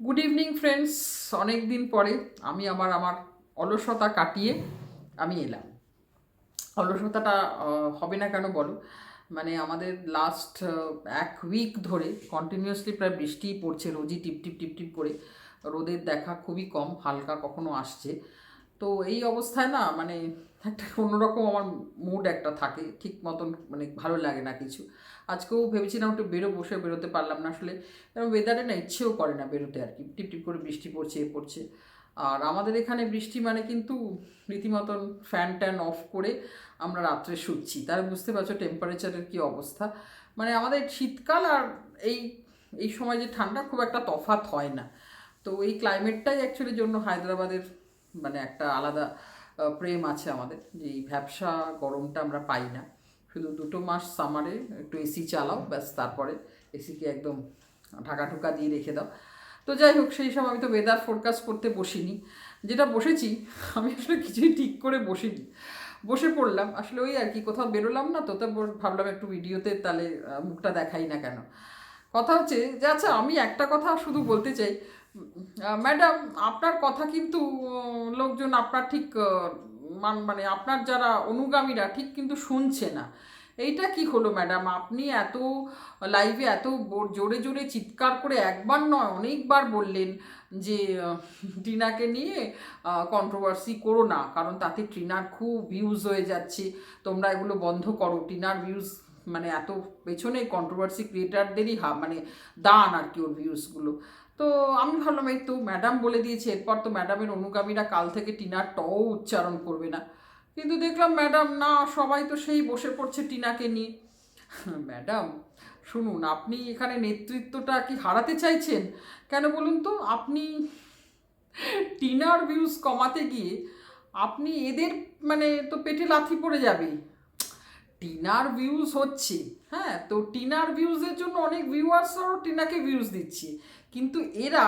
Good evening friends. অনেক দিন পরে আমি আমার অলসতা কাটিয়ে আমি এলাম। অলসতাটা হবে না কেন বলো? মানে আমাদের লাস্ট এক উইক ধরে কন্টিনিউয়াসলি প্রায় বৃষ্টিই পড়ছে, রোজই টিপ টিপ টিপ টিপ করে। রোদের দেখা খুবই কম, হালকা কখনো আসছে। তো এই অবস্থায় না মানে একটা অন্যরকম আমার মুড একটা থাকে, ঠিক মতন মানে ভালো লাগে না কিছু। আজকেও ভেবেছিলাম একটু বসে বেরোতে পারলাম না আসলে। ওয়েদারে না ইচ্ছেও করে না বেরোতে আর কি, টিপ টিপ করে বৃষ্টি পড়ছে পড়ছে। আর আমাদের এখানে বৃষ্টি মানে কিন্তু রীতিমতন ফ্যান ট্যান অফ করে আমরা রাত্রে শুচ্ছি, তাহলে বুঝতে পারছো টেম্পারেচারের কী অবস্থা। মানে আমাদের শীতকাল আর এই এই সময় যে ঠান্ডা খুব একটা তফাৎ হয় না। তো এই ক্লাইমেটটাই অ্যাকচুয়ালি জন্য হায়দ্রাবাদের মানে একটা আলাদা প্রেম আছে আমাদের, যে এই ভ্যাবসা গরমটা আমরা পাই না। শুধু 2 মাস সামারে একটু এসি চালাও, ব্যাস, তারপরে এসিকে একদম ঢাকা দিয়ে রেখে দাও। তো যাই হোক, সেই সময় আমি তো ওয়েদার ফোরকাস্ট করতে বসিনি। যেটা বসেছি, আমি আসলে কিছুই ঠিক করে বসিনি, বসে পড়লাম আসলে ওই আর কি, কোথাও বেরোলাম না তো ভাবলাম একটু ভিডিওতে তাহলে মুখটা দেখাই না কেন। কথা হচ্ছে যে, আচ্ছা আমি একটা কথা শুধু বলতে চাই, ম্যাডাম, আপনার কথা কিন্তু লোকজন আপনার ঠিক মানে আপনার যারা অনুগামীরা ঠিক কিন্তু শুনছে না। এইটা কি হলো ম্যাডাম? আপনি এত লাইভে এত জোরে জোরে চিৎকার করে একবার নয় অনেকবার বললেন যে টিনাকে নিয়ে কন্ট্রোভার্সি করো না, কারণ তাতে টিনার খুব ভিউজ হয়ে যাচ্ছে, তোমরা এগুলো বন্ধ করো। টিনার ভিউজ মানে এত পেছনে কন্ট্রোভার্সি ক্রিয়েটারদেরই মানে দান আর কি ওর ভিউজগুলো। তো আমি ভাবলাম এই তো ম্যাডাম বলে দিয়েছে, এরপর তো ম্যাডামের অনুগামীরা কাল থেকে টিনার টও উচ্চারণ করবে না। কিন্তু দেখলাম ম্যাডাম না, সবাই তো সেই বসে পড়ছে টিনাকে নিয়ে। ম্যাডাম শুনুন, আপনি এখানে নেতৃত্বটা কি হারাতে চাইছেন? কেন বলুন তো? আপনি টিনার ভিউজ কমাতে গিয়ে আপনি এদের মানে তো পেটে লাথি পড়ে যাবে। টিনার ভিউজ হচ্ছে, হ্যাঁ, তো টিনার ভিউজের জন্য অনেক ভিউয়ার্সরাও টিনাকে ভিউজ দিচ্ছে, কিন্তু এরা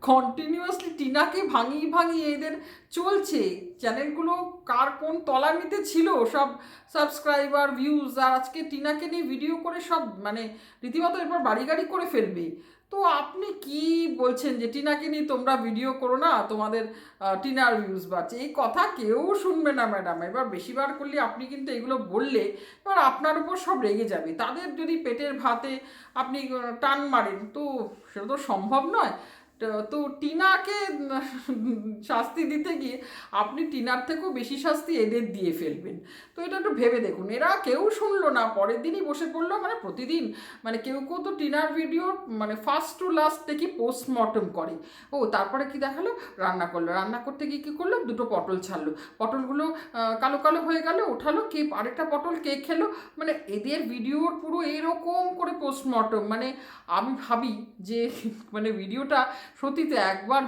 কন্টিনিউয়াসলি টিনাকে ভাঙিয়ে ভাঙিয়ে এদের চলছে। চ্যানেলগুলো কার কোন তলানিতে ছিল সব সাবস্ক্রাইবার ভিউজ, আর আজকে টিনাকে নিয়ে ভিডিও করে সব মানে রীতিমতো এরপর বাড়ি গাড়ি করে ফেলবে। তো আপনি কি বলছেন যে টিনাকে নিয়ে তোমরা ভিডিও করো না, তোমাদের টিনার ভিউজ বাড়ছে? এই কথা কেউ শুনবে না ম্যাডাম। এবার বেশিবার করলে আপনি কিন্তু এগুলো বললে এবার আপনার উপর সব রেগে যাবে। তাদের যদি পেটের ভাতে আপনি টান মারেন তো সেটা তো সম্ভব নয়। তো টিনাকে শাস্তি দিতে গিয়ে আপনি টিনার থেকেও বেশি শাস্তি এদের দিয়ে ফেলবেন। তো এটা একটু ভেবে দেখুন। এরা কেউ শুনলো না, পরের দিনই বসে পড়লো মানে প্রতিদিন মানে কেউ কেউ তো টিনার ভিডিও মানে ফার্স্ট টু লাস্ট দেখি পোস্টমর্টম করে। ও তারপরে কি দেখালো? রান্না করলো, রান্না করতে গিয়ে কী করলো? দুটো পটল ছাড়লো, পটলগুলো কালো কালো হয়ে গেল, ওঠালো, কে আরেকটা পটল কে খেলো। মানে এদের ভিডিওর পুরো এরকম করে পোস্টমর্টম। মানে আমি ভাবি যে মানে ভিডিওটা সত্যিতে একবার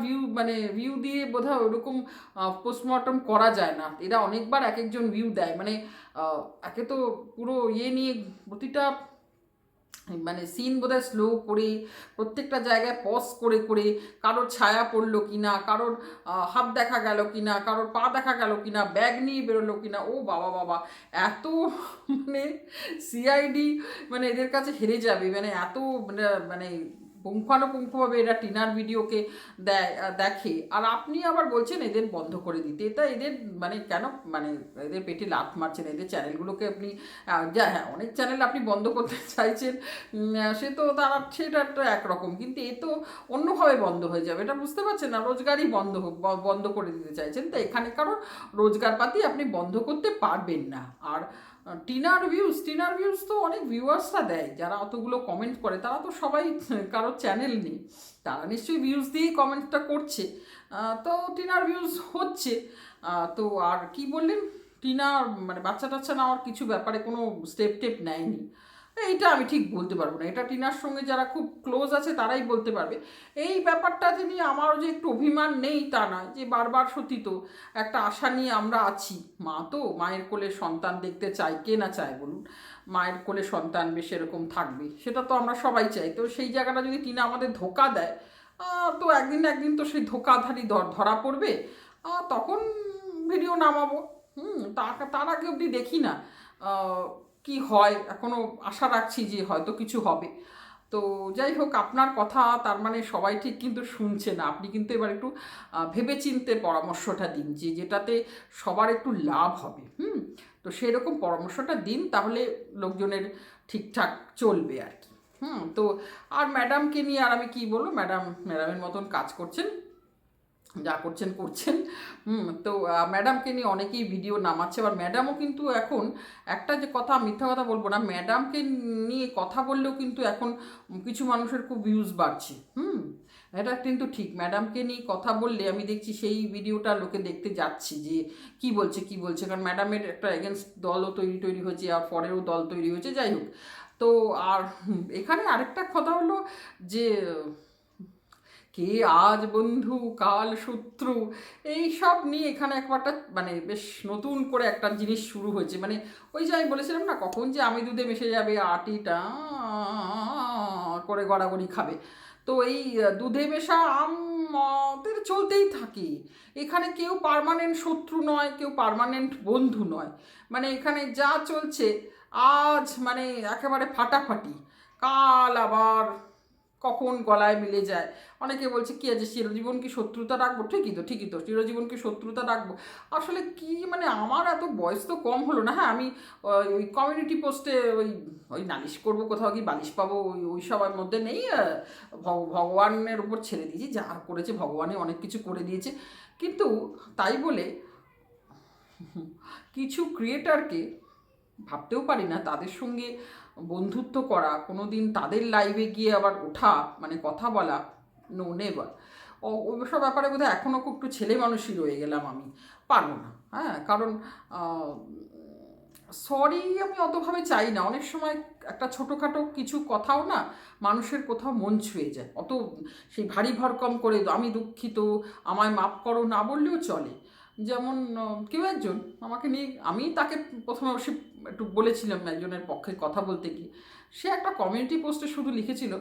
ভিউ দিয়ে বোধহয় ওরকম পোস্টমর্টম করা যায় না। এরা অনেকবার এক একজন ভিউ দেয়, মানে একে তো পুরো নিয়ে প্রতিটা মানে সিন বোধহয় স্লো করে প্রত্যেকটা জায়গায় পজ করে করে, কারোর ছায়া পড়লো কি না, কারোর হাত দেখা গেল কি না, কারোর পা দেখা গেল কি না, ব্যাগ নিয়ে বেরোলো কি না। ও বাবা বাবা, এত মানে সিআইডি মানে এদের কাছে হেরে যাবে, মানে এত মানে মানে পুঙ্খানুপুঙ্খভাবে এরা টিনার ভিডিওকে দেখে। আর আপনি আবার বলছেন এদের বন্ধ করে দিতে। এটা এদের মানে কেন মানে এদের পেটে লাথ মারছেন? এদের চ্যানেলগুলোকে আপনি হ্যাঁ, অনেক চ্যানেল আপনি বন্ধ করতে চাইছেন, সে তো তারা সেটা একটা একরকম, কিন্তু এ তো অন্যভাবে বন্ধ হয়ে যাবে, এটা বুঝতে পারছেন না? রোজগারই বন্ধ করে দিতে চাইছেন। তো এখানে কারো রোজগারপাতি আপনি বন্ধ করতে পারবেন না। আর টিনার ভিউজ তো অনেক ভিউয়ার্সরা দেয়, যারা অতগুলো কমেন্ট করে তারা তো সবাই কারোর চ্যানেল নেই, তারা নিশ্চয়ই ভিউজ দিয়েই কমেন্টটা করছে। তো টিনার ভিউজ হচ্ছে। তো আর কি বললেন, টিনা মানে বাচ্চা টাচ্চা নেওয়ার কিছু ব্যাপারে কোনো স্টেপ নেয়নি। এইটা আমি ঠিক বলতে পারবো না, এটা টিনার সঙ্গে যারা খুব ক্লোজ আছে তারাই বলতে পারবে। এই ব্যাপারটা যে নিয়ে আমারও যে একটু অভিমান নেই তা নয়, যে বারবার সত্যি তো একটা আশা নিয়ে আমরা আছি। মা তো মায়ের কোলে সন্তান দেখতে চায়, কে না চায় বলুন? মায়ের কোলে সন্তান বেশ এরকম থাকবে, সেটা তো আমরা সবাই চাই। তো সেই জায়গাটা যদি টিনা আমাদের ধোকা দেয়, তো একদিন না একদিন তো সেই ধোকাধারী ধরা পড়বে, তখন ভিডিও নামাবো। তার আগে অবধি দেখি না কি হয়। এখনও আশা রাখছি যে হয়তো কিছু হবে। তো যাই হোক, আপনার কথা তার মানে সবাই ঠিক কিন্তু শুনছে না। আপনি কিন্তু এবার একটু ভেবেচিন্তে পরামর্শটা দিন, যে যেটাতে সবার একটু লাভ হবে। তো সেরকম পরামর্শটা দিন, তাহলে লোকজনের ঠিকঠাক চলবে আর কি। তো আর ম্যাডামকে নিয়ে আর আমি কি বলবো, ম্যাডামের মতন কাজ করছেন, যা করছেন করছেন। তো ম্যাডামকে নিয়ে অনেকেই ভিডিও নামাচ্ছে। আবার ম্যাডামও কিন্তু এখন একটা যে কথা, মিথ্যা কথা বলবো না, ম্যাডামকে নিয়ে কথা বললেও কিন্তু এখন কিছু মানুষের খুব ভিউজ বাড়ছে। এটা কিন্তু ঠিক, ম্যাডামকে নিয়ে কথা বললে আমি দেখছি সেই ভিডিওটা লোকে দেখতে যাচ্ছি যে কি বলছে, কারণ ম্যাডামের একটা এগেনস্ট দলও তৈরি হয়েছে, আর পরেরও দল তৈরি হয়েছে। যাই হোক, তো আর এখানে আরেকটা কথা হলো যে কে আজ বন্ধু কাল শত্রু, এই সব নিয়ে এখানে একটা মানে বেশ নতুন করে একটা জিনিস শুরু হয়েছে। মানে ওই যে আমি বলেছিলাম না, কখন যে আমি দুধে মিশে যাবে আটিটা করে গড়াগড়ি খাবে। তো এই দুধে মেশা আমাদের চলতেই থাকে। এখানে কেউ পার্মানেন্ট শত্রু নয়, কেউ পার্মানেন্ট বন্ধু নয়। মানে এখানে যা চলছে আজ মানে একেবারে ফাটাফাটি, কাল আবার কখন গলায় মিলে যায়। অনেকে বলছে কি আছে, চিরজীবন কি শত্রুতা রাখবো? ঠিকই তো চিরজীবন কি শত্রুতা রাখবো? আসলে কি মানে, আমার এত বয়স তো কম হলো না। হ্যাঁ, আমি ওই কমিউনিটি পোস্টে ওই ওই নালিশ করবো, কোথাও কি বালিশ পাবো, ওই সবার মধ্যে নেই। ভগবানের উপর ছেড়ে দিয়েছি, যা করেছে ভগবানই অনেক কিছু করে দিয়েছে। কিন্তু তাই বলে কিছু ক্রিয়েটারকে ভাবতেও পারি না তাদের সঙ্গে বন্ধুত্ব করা, কোনো দিন তাদের লাইভে গিয়ে আবার ওঠা, মানে কথা বলা, নো নেভার। ওইসব ব্যাপারে বোধহয় এখনও খুব একটু ছেলে মানুষই রয়ে গেলাম, আমি পারবো না। হ্যাঁ, কারণ সরি আমি অতভাবে চাই না। অনেক সময় একটা ছোটোখাটো কিছু কথাও না মানুষের কোথাও মন ছুঁয়ে যায়। অত সেই ভারী ভরকম করে আমি দুঃখিত, আমায় মাফ করো না বললেও চলে। যেমন কেউ একজন আমাকে নিয়ে, আমি তাকে প্রথমে অবশ্যই একটু বলেছিলাম একজনের পক্ষে কথা বলতে গিয়ে, সে একটা কমিউনিটি পোস্টে শুধু লিখেছিল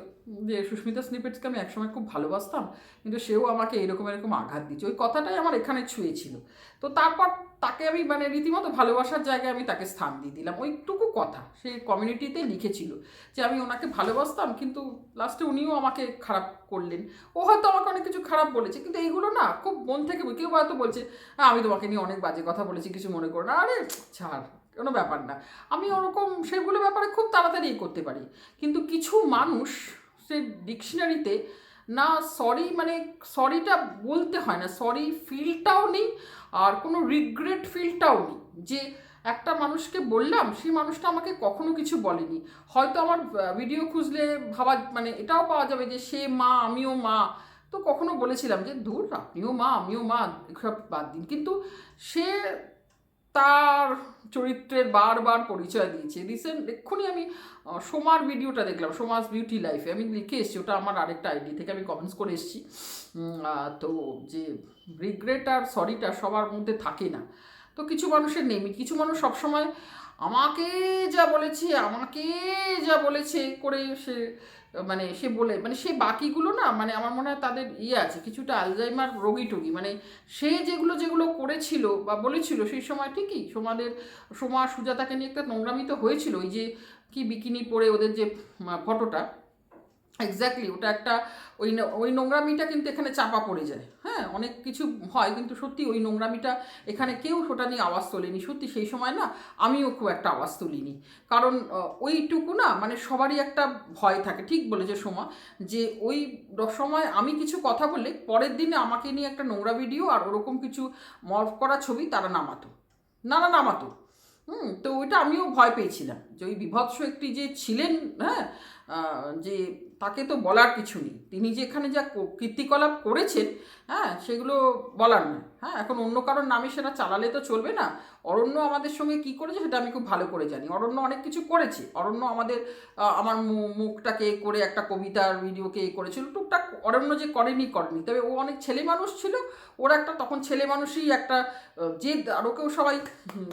যে সুস্মিতা স্নিপেটসকে আমি একসময় খুব ভালোবাসতাম, কিন্তু সেও আমাকে এরকম আঘাত দিচ্ছে। ওই কথাটাই আমার এখানে ছুঁয়েছিল। তো তারপর তাকে আমি মানে রীতিমতো ভালোবাসার জায়গায় আমি তাকে স্থান দিয়ে দিলাম। ওইটুকু কথা সে কমিউনিটিতে লিখেছিল যে আমি ওনাকে ভালোবাসতাম, কিন্তু লাস্টে উনিও আমাকে খারাপ করলেন। ও হয়তো আমাকে অনেক কিছু খারাপ বলেছে, কিন্তু এইগুলো না খুব মন থেকে, কেউ হয়তো বলছে আমি তোমাকে নিয়ে অনেক বাজে কথা বলেছি, কিছু মনে করো না, আরে ছাড়, কোনো ব্যাপার না। আমি ওরকম সেগুলো ব্যাপারে খুব তাড়াতাড়ি করতে পারি। কিন্তু কিছু মানুষ সে ডিকশনারিতে না সরি, মানে সরিটা বলতে হয় না, সরি ফিলটাও নেই, আর কোনো রিগ্রেট ফিলটাও নেই। যে একটা মানুষকে বললাম, সেই মানুষটা আমাকে কখনো কিছু বলেনি। হয়তো আমার ভিডিও খুঁজলে ভাবা মানে এটাও পাওয়া যাবে যে সে মা, আমিও মা। তো কখনো বলেছিলাম যে দূর, আপনিও মা আমিও মা, এসব বাদ দিন। কিন্তু সে তার চরিত্রের বারবার পরিচয় দিয়েছে। রিসেন্ট এক্ষুনি আমি সোমার ভিডিওটা দেখলাম, সোমাস বিউটি লাইফে, আমি লিখে এসেছি, ওটা আমার আরেকটা আইডি থেকে আমি কমেন্টস করে এসেছি। তো যে রিগ্রেট আর সরিটা সবার মধ্যে থাকে না। তো কিছু মানুষের নেই, কিছু মানুষ সবসময় আমাকে যা বলেছে করে সে মানে সে বলে মানে সে বাকিগুলো না, মানে আমার মনে হয় তাদের আছে কিছুটা আলজাইমার রোগী, মানে সে যেগুলো করেছিল বা বলেছিল সেই সময় ঠিকই সোমা সুজাতাকে নিয়ে একটা নোংরামি তো হয়েছিল। ওই যে কি বিকিনি পরে ওদের যে ফটোটা, এক্স্যাক্টলি ওটা একটা ওই নোংরামিটা কিন্তু এখানে চাপা পড়ে যায়। হ্যাঁ, অনেক কিছু হয়, কিন্তু সত্যি ওই নোংরামিটা এখানে কেউ ওটা নিয়ে আওয়াজ তোলেনি। সত্যি সেই সময় না আমিও খুব একটা আওয়াজ তুলিনি, কারণ ওইটুকু না মানে সবারই একটা ভয় থাকে। ঠিক বলেছে সোমা, যে ওই সময় আমি কিছু কথা বললে পরের দিনে আমাকে নিয়ে একটা নোংরা ভিডিও আর ওরকম কিছু মর্ফ করা ছবি তারা নামাতো। তো ওইটা আমিও ভয় পেয়েছিলাম যে ওই বিভৎস একটি যে ছিলেন, হ্যাঁ, যে তাকে তো বলার কিছু নেই, তিনি যে এখানে যা কীর্তিকলাপ করেছেন, হ্যাঁ, সেগুলো বলার নয়। হ্যাঁ, এখন অন্য কারোর নামে সেটা চালালে তো চলবে না। অরণ্য আমাদের সঙ্গে কি করেছে সেটা আমি খুব ভালো করে জানি। অরণ্য অনেক কিছু করেছে। অরণ্য আমার মুখটাকে করে একটা কবিতার ভিডিওকে করেছিল টুকটাক। অরণ্য যে করেনি, তবে ও অনেক ছেলে মানুষ ছিল। ওর একটা তখন ছেলে মানুষই একটা যে আরও কেউ সবাই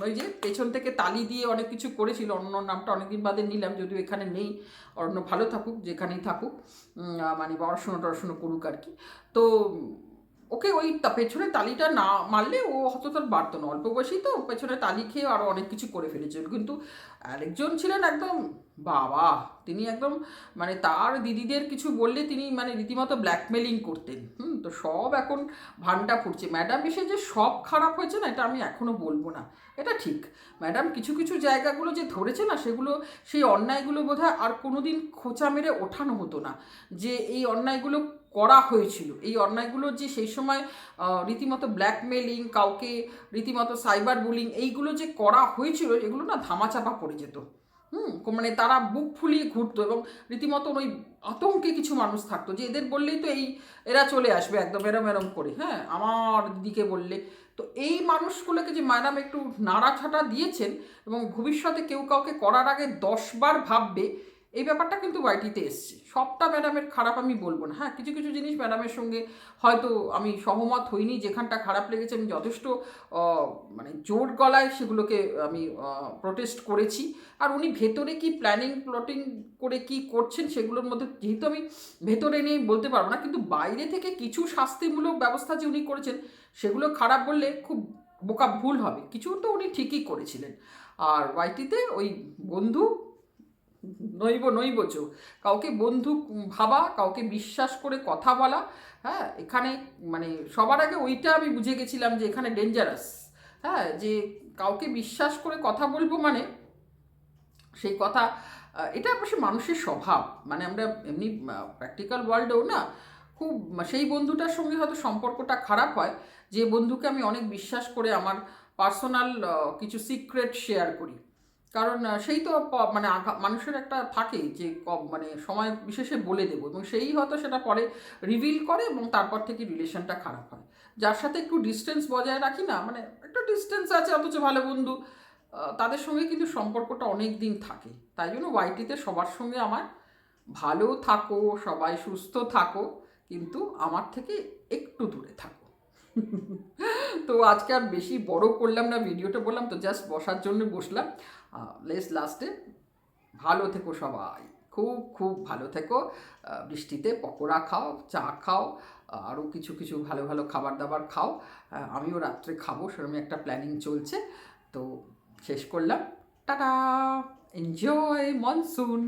ওই যে পেছন থেকে তালি দিয়ে অনেক কিছু করেছিল। অরণ্যর নামটা অনেকদিন বাদে নিলাম, যদিও এখানে নেই। অরণ্য ভালো থাকুক, যেখানেই থাকুক, মানে পড়াশুনো করুক আর কি। তো ওকে ওই পেছনে তালিটা না মারলে ও হয়তো তার বাড়তো না, অল্প বয়সী তো পেছনে তালি খেয়ে আরও অনেক কিছু করে ফেলেছিল। কিন্তু আরেকজন ছিলেন একদম বাবা, তিনি একদম মানে তার দিদিদের কিছু বললে তিনি মানে রীতিমতো ব্ল্যাকমেলিং করতেন। তো সব এখন ভান্ডা ফুটছে। ম্যাডাম এসে যে সব খারাপ হয়েছে না, এটা আমি এখনও বলবো না, এটা ঠিক। ম্যাডাম কিছু কিছু জায়গাগুলো যে ধরেছে না, সেগুলো সেই অন্যায়গুলো বোধহয় আর কোনোদিন খোঁচা মেরে ওঠানো হতো না, যে এই অন্যায়গুলো করা হয়েছিল, এই অন্যায়গুলো যে সেই সময় রীতিমতো ব্ল্যাকমেলিং, কাউকে রীতিমতো সাইবার বুলিং, এইগুলো যে করা হয়েছিল, এগুলো না ধামাচাপা পড়ে যেত। মানে তারা বুক ফুলিয়ে ঘুরতো এবং রীতিমতো ওই আতঙ্কে কিছু মানুষ থাকতো যে এদের বললেই তো এই এরা চলে আসবে একদম এরম এরম করে, হ্যাঁ আমার দিদিকে বললে। তো এই মানুষগুলোকে যে ম্যাডাম একটু নাড়াছাটা দিয়েছেন এবং ভবিষ্যতে কেউ কাউকে করার আগে 10বার ভাববে, এই ব্যাপারটা কিন্তু ওয়াইটিতে এসছে। সবটা ম্যাডামের খারাপ আমি বলবো না, হ্যাঁ কিছু কিছু জিনিস ম্যাডামের সঙ্গে হয়তো আমি সহমত হইনি, যেখানটা খারাপ লেগেছে আমি যথেষ্ট মানে জোর গলায় সেগুলোকে আমি প্রোটেস্ট করেছি। আর উনি ভেতরে কি প্ল্যানিং প্লটিং করে কি করছেন সেগুলোর মধ্যে যেহেতু আমি ভেতরে নিয়ে বলতে পারবো না, কিন্তু বাইরে থেকে কিছু শাস্তিমূলক ব্যবস্থা যে উনি করেছেন সেগুলো খারাপ বললে খুব বোকা ভুল হবে, কিছু তো উনি ঠিকই করেছিলেন। আর ওয়াইটিতে ওই বন্ধু নইবচ, কাউকে বন্ধু ভাবা, কাউকে বিশ্বাস করে কথা বলা, হ্যাঁ এখানে মানে সবার আগে ওইটা আমি বুঝে গেছিলাম যে এখানে ডেঞ্জারাস। হ্যাঁ যে কাউকে বিশ্বাস করে কথা বলবো মানে সেই কথা, এটা অবশ্যই মানুষের স্বভাব, মানে আমরা এমনি প্র্যাকটিক্যাল ওয়ার্ল্ডেও না খুব সেই বন্ধুটার সঙ্গে হয়তো সম্পর্কটা খারাপ হয় যে বন্ধুকে আমি অনেক বিশ্বাস করে আমার পার্সোনাল কিছু সিক্রেট শেয়ার করি। কারণ সেই তো মানে মানুষের একটা থাকে যে মানে সময় বিশেষে বলে দেবো, এবং সেই হয়তো সেটা পরে রিভিল করে এবং তারপর থেকে রিলেশনটা খারাপ হয়। যার সাথে একটু ডিস্টেন্স বজায় রাখি না, মানে একটু ডিস্টেন্স আছে অথচ ভালো বন্ধু, তাদের সঙ্গে কিন্তু সম্পর্কটা অনেক দিন থাকে। তাই জন্য ওয়াইটিতে সবার সঙ্গে আমার ভালো থাকো, সবাই সুস্থ থাকো, কিন্তু আমার থেকে একটু দূরে থাকো। তো আজকে আর বেশি বড় করলাম না ভিডিওটা, বললাম তো জাস্ট বসার জন্য বসলাম। লাস্টে ভালো থেকো সবাই, খুব খুব ভালো থেকো। বৃষ্টিতে পকোড়া খাও, চা খাও, আরও কিছু কিছু ভালো ভালো খাবার দাবার খাও। আমিও রাত্রে খাবো, সেরকম একটা প্ল্যানিং চলছে। তো শেষ করলাম, টাটা, এনজয় মনসুন।